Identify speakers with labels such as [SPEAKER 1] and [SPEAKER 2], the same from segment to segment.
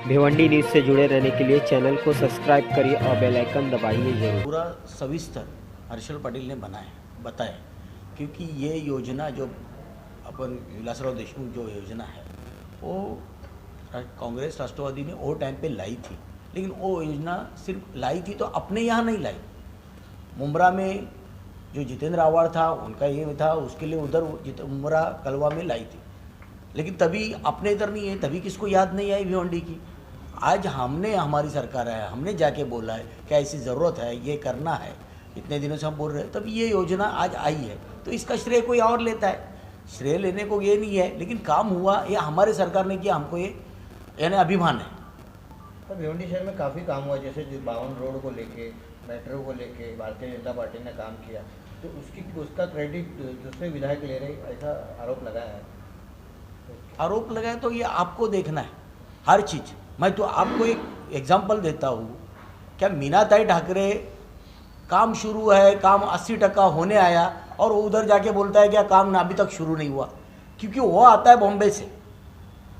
[SPEAKER 1] Bhiwandi news से जुड़े रहने के लिए चैनल को सब्सक्राइब करिए और बेल आइकन दबाइए जरूर।
[SPEAKER 2] पूरा सविस्तर हर्षल पटेल ने बताया, क्योंकि ये योजना जो अपन विलासराव देशमुख जो योजना है वो कांग्रेस राष्ट्रवादी ने वो टाइम पे लाई थी, लेकिन वो योजना सिर्फ लाई थी तो अपने यहाँ नहीं लाई। मुमरा में जो जितेंद्र आवाड़ था उनका ये था, उसके लिए उधर मुमरा कलवा में लाई थी, लेकिन तभी अपने इधर नहीं है, तभी किसको याद नहीं आई भिवंडी की। आज हमने, हमारी सरकार है, हमने जाके बोला है कि ऐसी ज़रूरत है, ये करना है, इतने दिनों से हम बोल रहे हैं, तभी ये योजना आज आई है। तो इसका श्रेय कोई और लेता है, श्रेय लेने को ये नहीं है, लेकिन काम हुआ ये हमारे सरकार ने किया, हमको ये यानी अभिमान है।
[SPEAKER 3] तो भिवंडी शहर में काफ़ी काम हुआ, जैसे जो 52 रोड को लेके, मेट्रो को लेके भारतीय जनता पार्टी ने काम किया, तो उसका क्रेडिट दूसरे विधायक ले रहे, ऐसा आरोप लगाया है।
[SPEAKER 2] आरोप लगाए तो ये आपको देखना है हर चीज़। मैं तो आपको एक एग्जांपल देता हूँ, क्या मीनाताई ठाकरे काम शुरू है, काम 80% होने आया और वो उधर जाके बोलता है क्या काम अभी तक शुरू नहीं हुआ, क्योंकि वो आता है बॉम्बे से,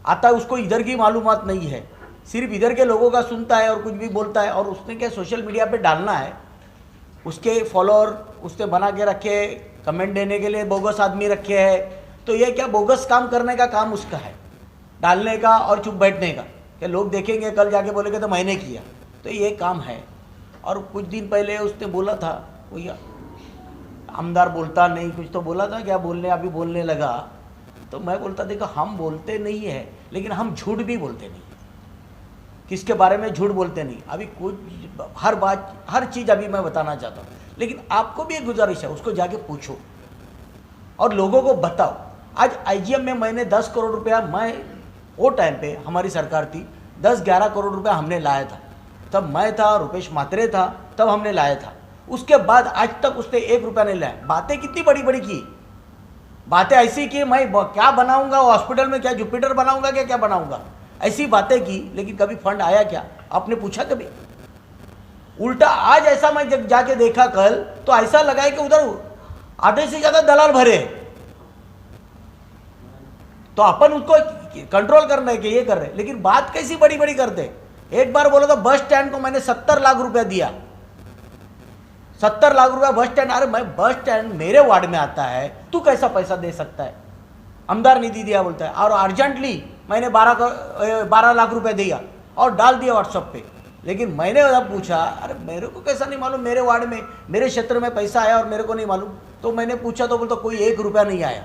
[SPEAKER 2] आता है, उसको इधर की मालूमात नहीं है, सिर्फ इधर के लोगों का सुनता है और कुछ भी बोलता है। और उसने क्या सोशल मीडिया पे डालना है, उसके फॉलोअर उसने बना के रखे, कमेंट देने के लिए बोगस आदमी रखे हैं। तो ये क्या बोगस काम करने का काम उसका है, डालने का और चुप बैठने का, कि लोग देखेंगे कल जाके बोलेंगे तो मैंने किया, तो ये काम है। और कुछ दिन पहले उसने बोला था, कोई आमदार बोलता नहीं, कुछ तो बोला था, क्या बोलने, अभी बोलने लगा। तो मैं बोलता देखो, हम बोलते नहीं है, लेकिन हम झूठ भी बोलते नहीं, किसके बारे में झूठ बोलते नहीं। अभी कुछ हर बात, हर चीज़ अभी मैं बताना चाहता हूँ, लेकिन आपको भी एक गुजारिश है, उसको जाके पूछो और लोगों को बताओ। आज आईजीएम में मैंने 10 करोड़ रुपया, मैं वो टाइम पे हमारी सरकार थी, 10-11 करोड़ रुपया हमने लाया था, तब मैं था, रुपेश मात्रे था, तब हमने लाया था। उसके बाद आज तक उसने 1 रुपया नहीं लाया। बातें कितनी बड़ी बड़ी की, बातें ऐसी की मैं क्या बनाऊंगा हॉस्पिटल में, क्या जुपिटर बनाऊंगा, क्या बनाऊंगा, ऐसी बातें की, लेकिन कभी फंड आया क्या, आपने पूछा कभी? उल्टा आज ऐसा मैं जब जाके देखा कल, तो ऐसा लगा है कि उधर आधे से ज्यादा दलाल भरे। तो अपन उसको कंट्रोल करना है कि ये कर रहे, लेकिन बात कैसी बड़ी बड़ी करते। एक बार बोला तो बस स्टैंड को मैंने 70 लाख रुपया दिया, 70 लाख रुपया बस स्टैंड। अरे मैं बस स्टैंड मेरे वार्ड में आता है, तू कैसा पैसा दे सकता है? आमदार निधि दिया बोलता है, और अर्जेंटली मैंने 12 लाख रुपए दिया और डाल दिया व्हाट्सएप पे। लेकिन मैंने जब पूछा, अरे मेरे को कैसा नहीं मालूम, मेरे वार्ड में, मेरे क्षेत्र में पैसा आया और मेरे को नहीं मालूम। तो मैंने पूछा तो बोलता कोई 1 रुपया नहीं आया।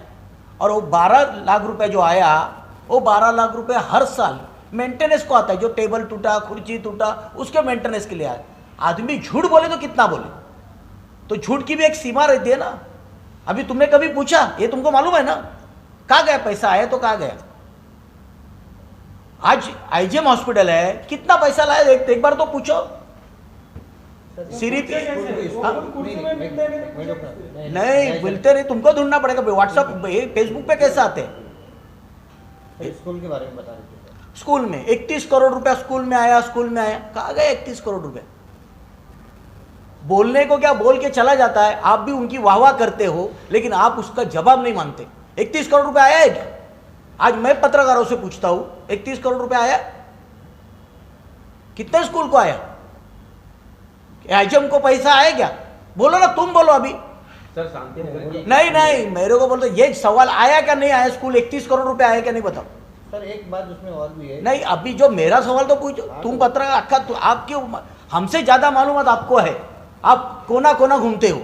[SPEAKER 2] और वो 12 लाख रुपए जो आया, वो 12 लाख रुपए हर साल मेंटेनेंस को आता है, जो टेबल टूटा, कुर्सी टूटा, उसके मेंटेनेंस के लिए आया। आदमी झूठ बोले तो कितना बोले, तो झूठ की भी एक सीमा रहती है ना। अभी तुमने कभी पूछा, ये तुमको मालूम है ना, कहाँ गया पैसा, आया तो कहाँ गया? आज आईजीएम हॉस्पिटल है, कितना पैसा लाया एक बार तो पूछो। सिर्फ नहीं बोलते नहीं, तुमको ढूंढना पड़ेगा। व्हाट्सएप फेसबुक पे कैसे आते हैं?
[SPEAKER 3] स्कूल के बारे में बता रहे थे।
[SPEAKER 2] स्कूल में 31 करोड़ रुपया स्कूल में आया, स्कूल में आया, कहाँ गए 31 करोड़ रुपया? बोलने को क्या बोल के चला जाता है, आप भी उनकी वाहवाह करते हो, लेकिन आप उसका जवाब नहीं मानते। 31 करोड़ रुपया आया है क्या? आज मैं पत्रकारों से पूछता हूं, 31 करोड़ रुपया आया? कितने स्कूल को आया? आईजीएम को पैसा आया क्या? बोलो ना, तुम बोलो अभी।
[SPEAKER 4] सर शांति नगर की
[SPEAKER 2] नहीं, मेरे को बोलते ये सवाल आया क्या नहीं आया, स्कूल 31 करोड़ रुपया आया क्या नहीं, बताओ।
[SPEAKER 3] सर एक बात उसमें और भी है।
[SPEAKER 2] नहीं, अभी जो मेरा सवाल तो पूछो, तुम पत्रकार, आप क्यों, हमसे ज्यादा मालूमात आपको है, आप कोना कोना घूमते हो।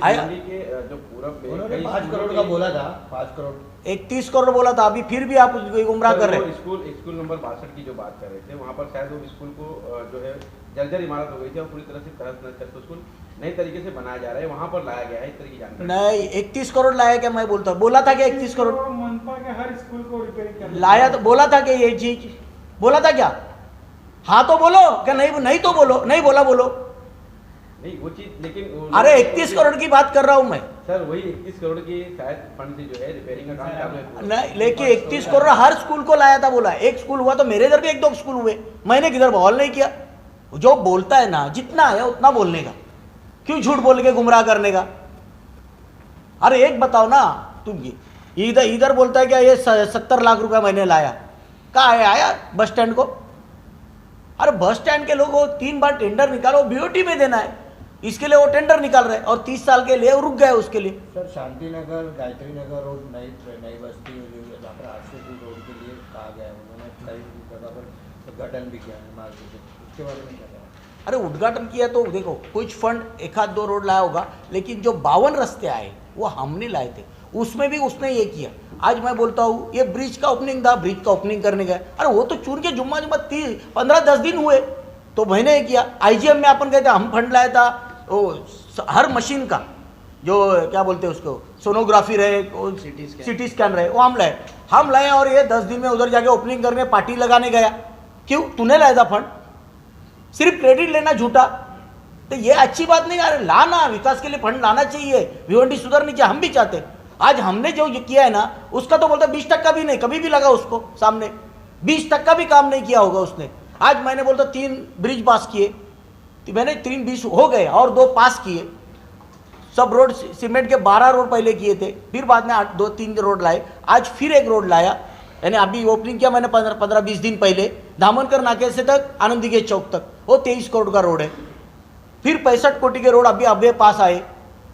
[SPEAKER 4] आया के जो पूरब में
[SPEAKER 3] उन्होंने 5 करोड़ का बोला था, 5 करोड़
[SPEAKER 2] 31 करोड़ बोला था, अभी फिर भी आप गुमराह कर रहे हैं।
[SPEAKER 4] स्कूल नंबर 62 की जो बात कर रहे थे, वहाँ पर शायद वो स्कूल को जो है जर्जर इमारत हो गई थी और पूरी तरह से तहस नहस करके स्कूल नई तरीके से बनाया जा रहा है, वहाँ पर लाया गया है, इस तरह की जानकारी
[SPEAKER 2] नहीं। 31 करोड़ लाया क्या? मैं बोलता हूँ, बोला था क्या 31 करोड़
[SPEAKER 5] मनपा के हर स्कूल को रिपेयरिंग करना
[SPEAKER 2] लाया? तो बोला था कि ये चीज बोला था क्या? हाँ तो बोलो, क्या नहीं तो बोलो, नहीं बोला बोलो।
[SPEAKER 4] नहीं वो चीज, लेकिन
[SPEAKER 2] अरे 31 करोड़ की बात कर रहा हूं मैं।
[SPEAKER 4] सर वही 31 करोड़ की शायद फंड से जो है रिपेयरिंग का काम चालू है।
[SPEAKER 2] नहीं, लेकिन 31 करोड़ हर स्कूल को लाया था, बोला। एक स्कूल हुआ तो मेरे इधर भी 1-2 स्कूल हुए, मैंने किधर बवाल नहीं किया। जो बोलता है ना, जितना आया उतना बोलने का, क्यों झूठ बोल के गुमराह करने का? अरे एक बताओ ना, तुम इधर बोलता है क्या ये 70 लाख रुपया मैंने लाया, कहाँ आया बस स्टैंड को? अरे बस स्टैंड के लोग वो 3 बार टेंडर निकालो, बीओटी में देना है, इसके लिए वो टेंडर निकाल रहे हैं और 30 साल के लिए रुक गए उसके लिए।
[SPEAKER 3] सर शांति नगर, गायत्री नगर और नई बस्ती जहाँ पर RC2 रोड के लिए कहा गया है, उन्होंने कई जगह पर उद्घाटन भी किया है मार्ग से, उसके बारे में क्या कहें?
[SPEAKER 2] अरे उद्घाटन किया तो देखो कुछ फंड 1-2 रोड लाया होगा, लेकिन जो 52 रास्ते आए वो हमने लाए थे, उसमें भी उसने ये किया। आज मैं बोलता हूँ ये ब्रिज का ओपनिंग था, ब्रिज का ओपनिंग करने गए, अरे वो तो चूर के जुम्मा 15-10 दिन हुए तो मैंने ये किया। IGM में अपन कहते हम फंड लाया था, वो हर मशीन का जो क्या बोलते हैं उसको, सोनोग्राफी रहे, सिटी स्कैन रहे, वो हम लाए और ये 10 दिन में उधर जाके ओपनिंग करने पार्टी लगाने गया। क्यों? तूने लाया था फंड, सिर्फ क्रेडिट लेना झूठा, तो ये अच्छी बात नहीं। अरे लाना, विकास के लिए फंड लाना चाहिए, भिवंडी सुधरनी चाहिए, हम भी चाहते। आज हमने जो ये किया है ना, उसका तो बोलता 20% भी नहीं, कभी भी लगा उसको सामने 20% भी काम नहीं किया होगा उसने। आज मैंने बोलता 3 ब्रिज पास किए, तो मैंने 3 20 हो गए और 2 पास किए। सब रोड सीमेंट के 12 रोड पहले किए थे, फिर बाद में 2-3 रोड लाए, आज फिर 1 रोड लाया, यानी अभी ओपनिंग किया मैंने 15-20 दिन पहले, धामनकर नाके से तक आनंदी गेट चौक तक, वो 23 करोड़ का रोड है। फिर 65 कोटी के रोड अभी पास आए।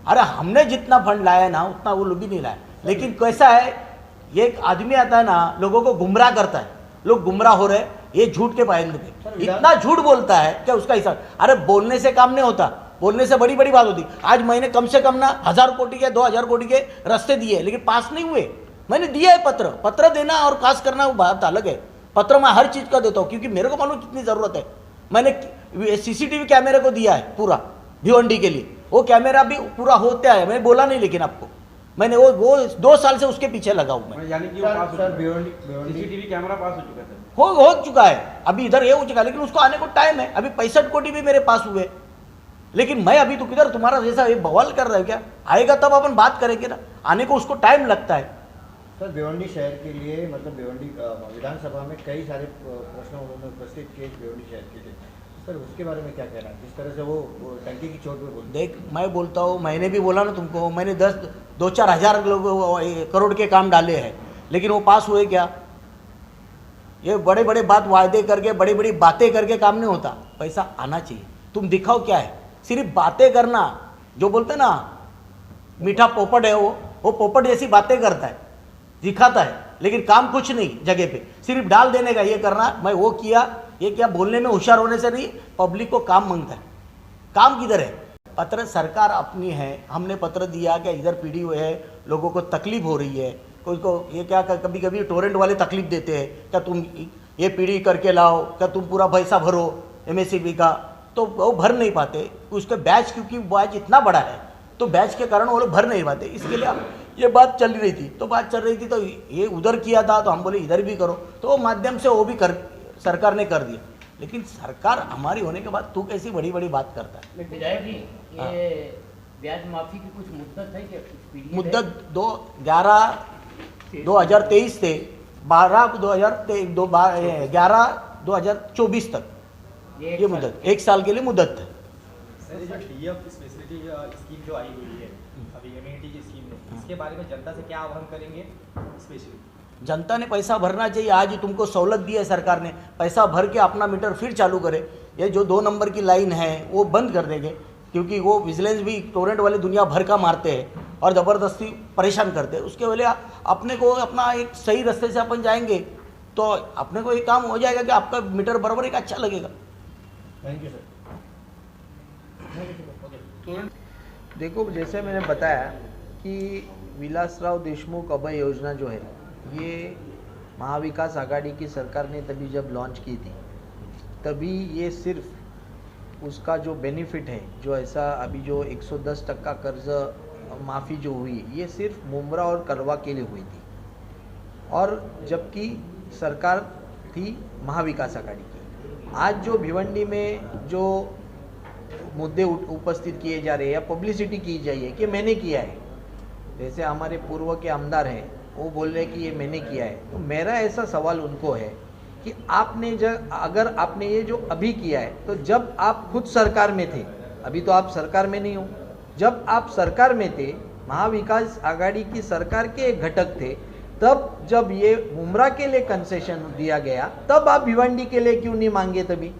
[SPEAKER 2] अरे हमने जितना फंड लाया ना उतना वो लोग भी नहीं लाया। लेकिन कैसा है, ये एक आदमी आता है ना, लोगों को गुमराह करता है, लोग गुमराह हो रहे, ये झूठ के पायंद पे इतना झूठ बोलता है क्या उसका हिसाब। अरे बोलने से काम नहीं होता, बोलने से बड़ी बड़ी बात होती। आज मैंने कम से कम ना 1000 कोटी के 2000 कोटी के रास्ते दिए, लेकिन पास नहीं हुए। मैंने दिया है पत्र देना और पास करना वो बात अलग है। पत्र मैं हर चीज का देता हूँ, क्योंकि मेरे को मालूम कितनी जरूरत है। मैंने CCTV कैमरे को दिया है पूरा भिवंडी के लिए, वो कैमरा भी पूरा होता है, मैंने बोला नहीं, लेकिन आपको मैंने वो 2 साल से उसके पीछे लगा हूँ मैं।
[SPEAKER 4] यानी कि वो पास हो
[SPEAKER 3] सर
[SPEAKER 4] चुका है।
[SPEAKER 3] भिवंडी
[SPEAKER 4] CCTV कैमरा पास हो चुका है सर।
[SPEAKER 2] हो चुका है, अभी इधर ये हो चुका है, लेकिन उसको आने को टाइम है। अभी 65 कोटी भी मेरे पास हुए, लेकिन मैं अभी तो किधर तुम्हारा जैसा ये बवाल कर रहा है क्या? आएगा तब अपन बात करेंगे ना, आने को उसको टाइम लगता है।
[SPEAKER 3] सर भिवंडी शहर के लिए, मतलब भिवंडी विधानसभा में कई सारे प्रश्न उन्होंने उपस्थित किए भिवंडी शहर के लिए, सर उसके बारे में क्या कहना है? किस तरह से वो टंकी की चोट पे बोलते?
[SPEAKER 2] देख मैं बोलता हूँ, मैंने भी बोला ना तुमको, मैंने 2-4 हज़ार लोग करोड़ के काम डाले हैं, लेकिन वो पास हुए क्या? ये बड़े बड़े बात वायदे करके, बड़ी बड़ी बातें करके काम नहीं होता, पैसा आना चाहिए। तुम दिखाओ क्या है, सिर्फ बातें करना, जो बोलते ना मीठा पोपट है, वो पोपट जैसी बातें करता है, दिखाता है, लेकिन काम कुछ नहीं जगह पे, सिर्फ डाल देने का ये करना, मैं वो किया ये क्या। बोलने में होशियार होने से नहीं, पब्लिक को काम मांगता है। काम किधर है? पत्र सरकार अपनी है, हमने पत्र दिया कि इधर पीढ़ी हुए है, लोगों को तकलीफ हो रही है, कोई को ये क्या कभी कभी टोरेंट वाले तकलीफ देते हैं, क्या तुम ये पीढ़ी करके लाओ, क्या तुम पूरा पैसा भरो MSCB का, तो वो भर नहीं पाते उसके बैच, क्योंकि बैच इतना बड़ा है तो बैच के कारण वो लोग भर नहीं पाते। इसके लिए ये बात चल रही थी, तो ये उधर किया था, तो हम बोले इधर भी करो, तो वो माध्यम से वो भी सरकार ने कर दिया। लेकिन सरकार हमारी होने के बाद तू कैसी बड़ी बड़ी बात करता है?
[SPEAKER 6] विधायक जी, ये ब्याज माफी की कुछ मुद्दत है क्या?
[SPEAKER 2] मुद्दत 2023 से 11/2024 तक ये मुद्दत, 1 साल के लिए मुद्दत है।
[SPEAKER 7] सर ये जो DF स्पेशलिटी स्कीम जो आई हुई है अभी इम्यूनिटी की स्कीम में, इसके बारे में जनता से क्या आह्वान करेंगे? स्पेशली
[SPEAKER 2] जनता ने पैसा भरना चाहिए। आज तुमको सहूलत दी है सरकार ने, पैसा भर के अपना मीटर फिर चालू करे। ये जो 2 नंबर की लाइन है वो बंद कर देंगे, क्योंकि वो विजिलेंस भी टोरेंट वाले दुनिया भर का मारते हैं और ज़बरदस्ती परेशान करते हैं। उसके वजह अपने को अपना एक सही रास्ते से अपन जाएंगे तो अपने को एक काम हो जाएगा कि आपका मीटर बराबर एक अच्छा लगेगा।
[SPEAKER 3] Thank you sir.
[SPEAKER 1] देखो, जैसे मैंने बताया कि विलासराव देशमुख अभय योजना जो है, ये महाविकास आघाड़ी की सरकार ने तभी जब लॉन्च की थी, तभी ये सिर्फ उसका जो बेनिफिट है, जो ऐसा अभी जो 110% कर्ज माफ़ी जो हुई, ये सिर्फ मुमरा और करवा के लिए हुई थी, और जबकि सरकार थी महाविकास आघाड़ी की। आज जो भिवंडी में जो मुद्दे उपस्थित किए जा रहे हैं या पब्लिसिटी की जाइए कि मैंने किया है, जैसे हमारे पूर्व के आमदार हैं वो बोल रहे हैं कि ये मैंने किया है, तो मेरा ऐसा सवाल उनको है कि आपने अगर आपने ये जो अभी किया है, तो जब आप खुद सरकार में थे, अभी तो आप सरकार में नहीं हो, जब आप सरकार में थे, महाविकास आघाड़ी की सरकार के एक घटक थे, तब जब ये मुमरा के लिए कंसेशन दिया गया, तब आप भिवंडी के लिए क्यों नहीं मांगे? तभी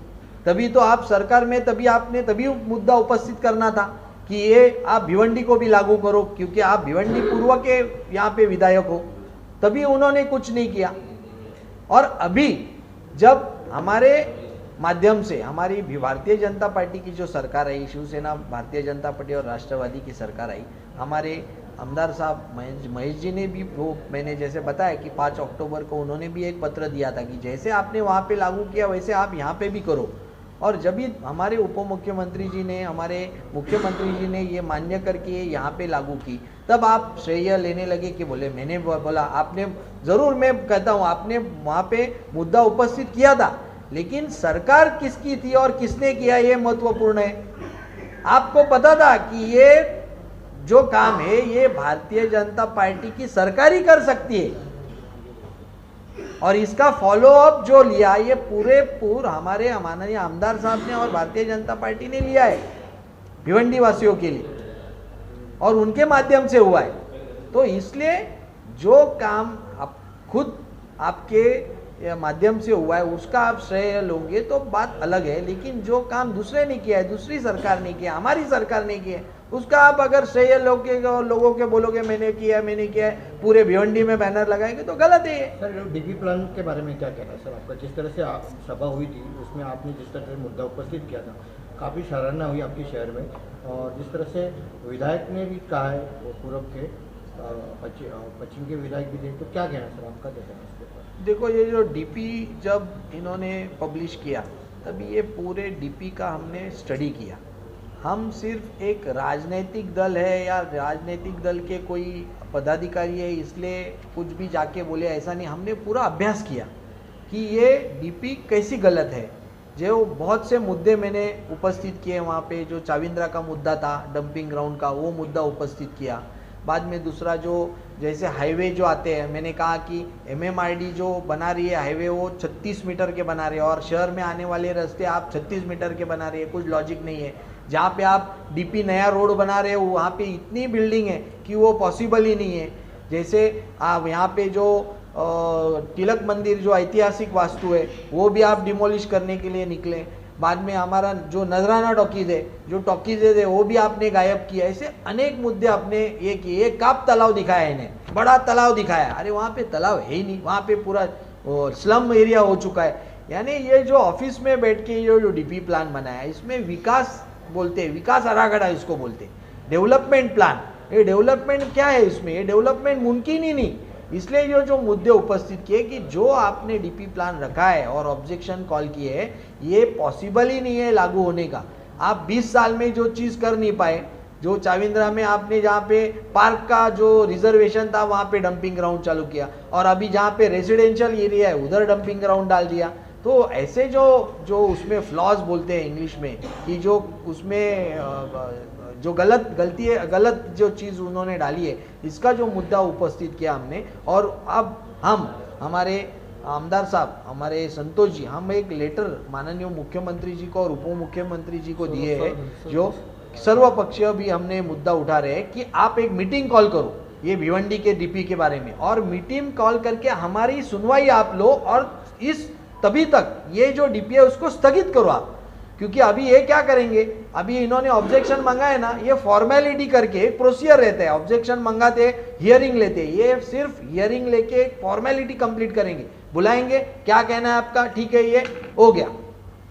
[SPEAKER 1] तभी तो आप सरकार में तभी मुद्दा उपस्थित करना था कि ये आप भिवंडी को भी लागू करो, क्योंकि आप भिवंडी पूर्व के यहाँ पे विधायक हो। तभी उन्होंने कुछ नहीं किया। और अभी जब हमारे माध्यम से हमारी भारतीय जनता पार्टी की जो सरकार आई, शिवसेना, भारतीय जनता पार्टी और राष्ट्रवादी की सरकार आई, हमारे आमदार साहब महेश जी ने भी, वो मैंने जैसे बताया कि 5 अक्टूबर को उन्होंने भी एक पत्र दिया था कि जैसे आपने वहाँ पे लागू किया वैसे आप यहाँ पे भी करो। और जब भी हमारे उप मुख्यमंत्री जी ने, हमारे मुख्यमंत्री जी ने ये मान्य करके यहाँ पे लागू की, तब आप श्रेय लेने लगे कि बोले मैंने बोला, आपने ज़रूर, मैं कहता हूँ आपने वहाँ पे मुद्दा उपस्थित किया था, लेकिन सरकार किसकी थी और किसने किया ये महत्वपूर्ण है। आपको पता था कि ये जो काम है ये भारतीय जनता पार्टी की सरकार ही कर सकती है, और इसका फॉलो अप जो लिया ये पूरे हमारे माननीय आमदार साहब ने और भारतीय जनता पार्टी ने लिया है भिवंडी वासियों के लिए, और उनके माध्यम से हुआ है। तो इसलिए जो काम आप खुद आपके माध्यम से हुआ है उसका आप श्रेय लोगे तो बात अलग है, लेकिन जो काम दूसरे ने किया है, दूसरी सरकार ने किया, हमारी सरकार ने किया है, उसका आप अगर श्रेय लोगों के बोलोगे मैंने किया है, पूरे भिवंडी में बैनर लगाएंगे तो गलत है।
[SPEAKER 3] सर डीपी प्लान के बारे में क्या कहना है सर आपका? जिस तरह से सभा हुई थी उसमें आपने जिस तरह से मुद्दा उपस्थित किया था, काफ़ी सराहना हुई आपके शहर में, और जिस तरह से विधायक ने भी कहा है, वो पूर्व के पश्चिम के विधायक भी थे, तो क्या कहना है सर आपका?
[SPEAKER 1] देखो, ये जो डीपी जब इन्होंने पब्लिश किया तभी ये पूरे डीपी का हमने स्टडी किया। हम सिर्फ एक राजनीतिक दल है या राजनीतिक दल के कोई पदाधिकारी है इसलिए कुछ भी जाके बोले, ऐसा नहीं। हमने पूरा अभ्यास किया कि ये डीपी कैसी गलत है। जो बहुत से मुद्दे मैंने उपस्थित किए वहाँ पे, जो चाविंद्रा का मुद्दा था डंपिंग ग्राउंड का, वो मुद्दा उपस्थित किया। बाद में दूसरा जो जैसे हाईवे जो आते हैं, मैंने कहा कि एमएमआरडी जो बना रही है हाईवे वो 36 मीटर के बना रहे हैं, और शहर में आने वाले रास्ते आप 36 मीटर के बना रहे हैं, कुछ लॉजिक नहीं है। जहाँ पे आप डीपी नया रोड बना रहे हो वहाँ पे इतनी बिल्डिंग है कि वो पॉसिबल ही नहीं है। जैसे आप यहाँ पे जो तिलक मंदिर जो ऐतिहासिक वास्तु है वो भी आप डिमोलिश करने के लिए निकले। बाद में हमारा जो नजराना टॉकीज है, जो टॉकीजेज है वो भी आपने गायब किया। ऐसे अनेक मुद्दे आपने ये किए। एक काप तालाब दिखाया इन्हें, बड़ा तालाब दिखाया, अरे वहाँ पे तालाब है ही नहीं, वहाँ पे पूरा स्लम एरिया हो चुका है। यानी ये जो ऑफिस में बैठ के ये जो डीपी प्लान बनाया इसमें विकास बोलते हैं, विकास आराखड़ा इसको बोलते हैं, डेवलपमेंट प्लान। ये डेवलपमेंट क्या है इसमें? ये डेवलपमेंट मुमकिन ही नहीं। इसलिए ये जो मुद्दे उपस्थित किए कि जो आपने डीपी प्लान रखा है और ऑब्जेक्शन कॉल किए है, ये पॉसिबल ही नहीं है लागू होने का। आप 20 साल में जो चीज़ कर नहीं पाए, जो चाविंद्रा में आपने जहाँ पे पार्क का जो रिजर्वेशन था वहाँ पे डंपिंग ग्राउंड चालू किया, और अभी जहाँ पे रेजिडेंशियल एरिया है उधर डंपिंग ग्राउंड डाल दिया। तो ऐसे जो उसमें फ्लॉज बोलते हैं इंग्लिश में, कि जो उसमें जो गलत जो चीज़ उन्होंने डाली है, इसका जो मुद्दा उपस्थित किया हमने। और अब हमारे आमदार साहब, हमारे संतोष जी, हम एक लेटर माननीय मुख्यमंत्री जी को और उप मुख्यमंत्री जी को दिए हैं, जो सर्वपक्षीय भी हमने मुद्दा उठा रहे हैं कि आप एक मीटिंग कॉल करो ये भिवंडी के डीपी के बारे में, और मीटिंग कॉल करके हमारी सुनवाई आप लो, और तभी तक ये जो डीपी है उसको स्थगित करो आप। क्योंकि अभी ये क्या करेंगे, अभी इन्होंने ऑब्जेक्शन मांगा है ना, ये फॉर्मेलिटी करके एक प्रोसीजर रहता है, ऑब्जेक्शन मंगाते हियरिंग लेते, ये सिर्फ हियरिंग लेके एक फॉर्मेलिटी कंप्लीट करेंगे, बुलाएंगे, क्या कहना है आपका, ठीक है ये हो गया,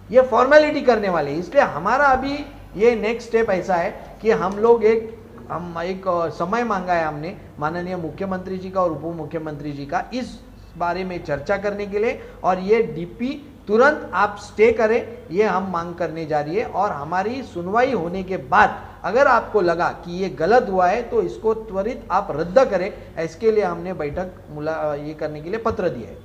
[SPEAKER 1] ये फॉर्मेलिटी करने वाले। इसलिए हमारा अभी ये नेक्स्ट स्टेप ऐसा है कि हम एक समय मांगा है हमने माननीय मुख्यमंत्री जी का और उप मुख्यमंत्री जी का इस बारे में चर्चा करने के लिए, और ये डीपी तुरंत आप स्टे करें, ये हम मांग करने जा रही है। और हमारी सुनवाई होने के बाद अगर आपको लगा कि ये गलत हुआ है तो इसको त्वरित आप रद्द करें, इसके लिए हमने बैठक ये करने के लिए पत्र दिया है।